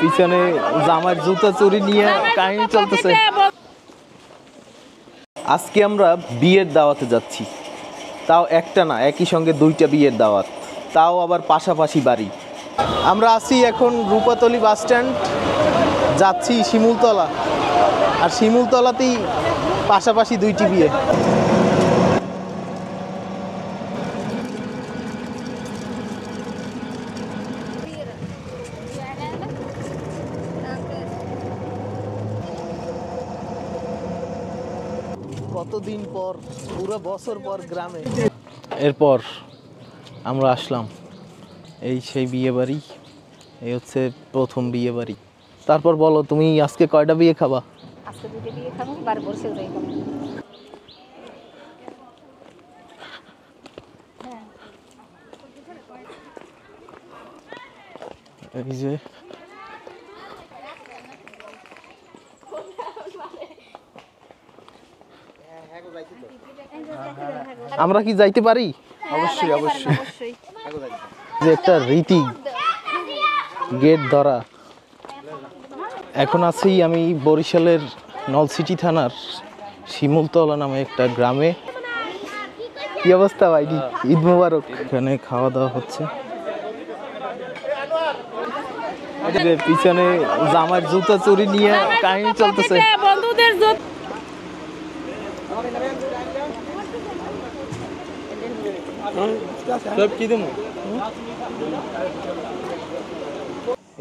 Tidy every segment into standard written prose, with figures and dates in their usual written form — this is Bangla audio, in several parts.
পিছনে জামার জুতা চুরি নিয়ে কাহিনী চলতেছে। আজকে আমরা বিয়ের দাওয়াতে যাচ্ছি, তাও একটা না, একই সঙ্গে দুইটা বিয়ের দাওয়াত, তাও আবার পাশাপাশি বাড়ি। আমরা আছি এখন রূপাতলি বাস স্ট্যান্ড, যাচ্ছি শিমুলতলা, আর শিমুলতলাতেই পাশাপাশি দুইটি বিয়ে। কতদিন পর, পুরো বছর পর গ্রামে। এরপর আমরা আসলাম, এই সেই বিয়ে বাড়ি, এই হচ্ছে প্রথম বিয়ে বাড়ি। তারপর বলো, তুমি আজকে কয়টা বিয়ে খাবা? আজকে দুটো বিয়ে খাবো, বার বসে যাই খাবো। এই যে আমরা কি যাইতে পারি? অবশ্যই অবশ্যই। যে একটা রীতি, গেট ধরা। এখন আছি আমি বরিশালের নলছিটি থানার শিমুলতলা নামে একটা গ্রামে। কি অবস্থা ভাই? ঈদ মোবারক। এখানে খাওয়া দাওয়া হচ্ছে। পিছনে জামার জুতা চুরি নিয়ে কাহিনী চলতেছে।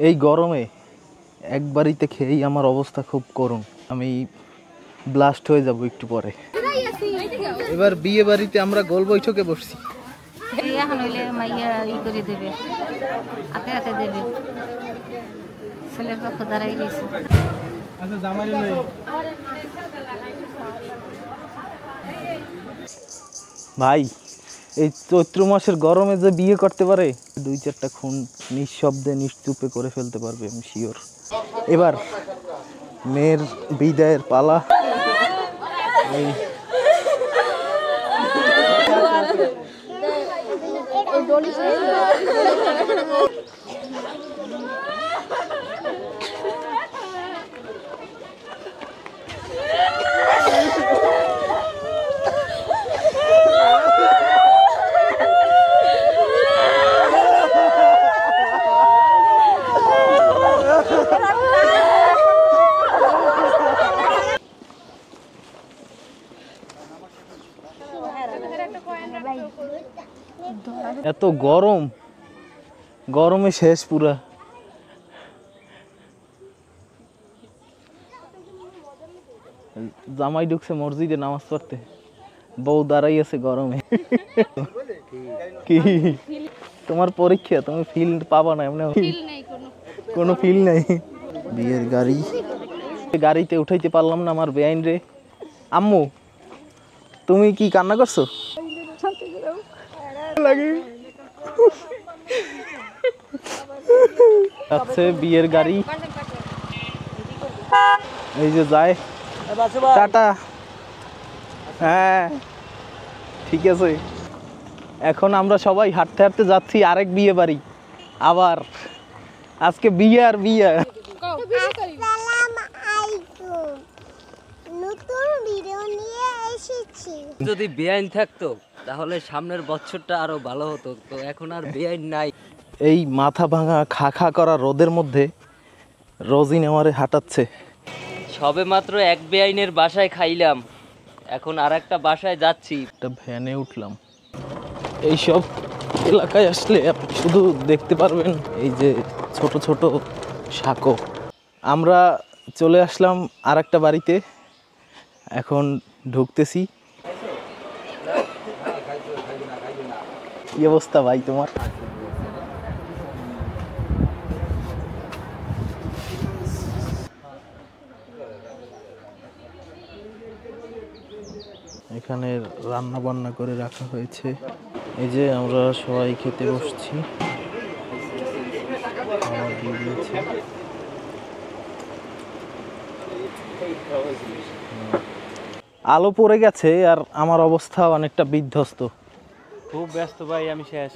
এই গরমে এক বাড়িতে খেয়েই আমার অবস্থা খুব করুণ, আমি ব্লাস্ট হয়ে যাব একটু পরে। এবার বিয়ে বাড়িতে আমরা গোল বৈঠকে বসছি। এখন হইলে মাইয়া ই করে দেবে, হাতে হাতে দেবে, ছেলের পক্ষ দাঁড়াই গেছে। ভাই, এই চৈত্র মাসের গরমে যে বিয়ে করতে পারে, 2-4টা খুন নিঃশব্দে নিশ্চুপে করে ফেলতে পারবে, আমি শিওর। এবার মেয়ের বিদায়ের পালা। এই এত গরম, গরমে শেষ পুরা। জামাই ঢুকছে মসজিদে নামাজ পড়তে, বউ দাঁড়াই আছে গরমে। কি তোমার পরীক্ষা, তুমি ফিল পাবা না, এমনি কোনো ফিল নাই। বিয়ের গাড়ি, গাড়িতে উঠাইতে পারলাম না আমার বেআইন রে। আম্মু, তুমি কি কান্না করছো? আচ্ছা, বিয়ের গাড়ি এই যে যায়, টাটা। হ্যাঁ ঠিক আছে, এখন আমরা সবাই হাঁটতে হাঁটতে যাচ্ছি আরেক বিয়ে বাড়ি। আবার আজকে বিয়ে আর বিয়ে। যদি বেআইন থাকতো তাহলে সামনের বছরটা আরো ভালো হতো, তো এখন আর বেআইন নাই। এই মাথা ভাঙা খা খা করা রোদের মধ্যে রোজিন আমারে হাঁটাচ্ছে। সবে মাত্র এক বেআইনের বাসায় খাইলাম, এখন আর একটা বাসায় যাচ্ছি। একটা ভ্যানে উঠলাম। এইসব এলাকায় আসলে আপনি শুধু দেখতে পারবেন এই যে ছোট ছোট সাঁকো। আমরা চলে আসলাম আর একটা বাড়িতে, এখন ঢুকতেছি। কি অবস্থা ভাই তোমার? এখানে রান্না বান্না করে রাখা হয়েছে। এই যে আমরা সবাই খেতে বসছি। আলো পড়ে গেছে আর আমার অবস্থা অনেকটা বিধ্বস্ত। খুব ব্যস্ত ভাই, আমি শেষ।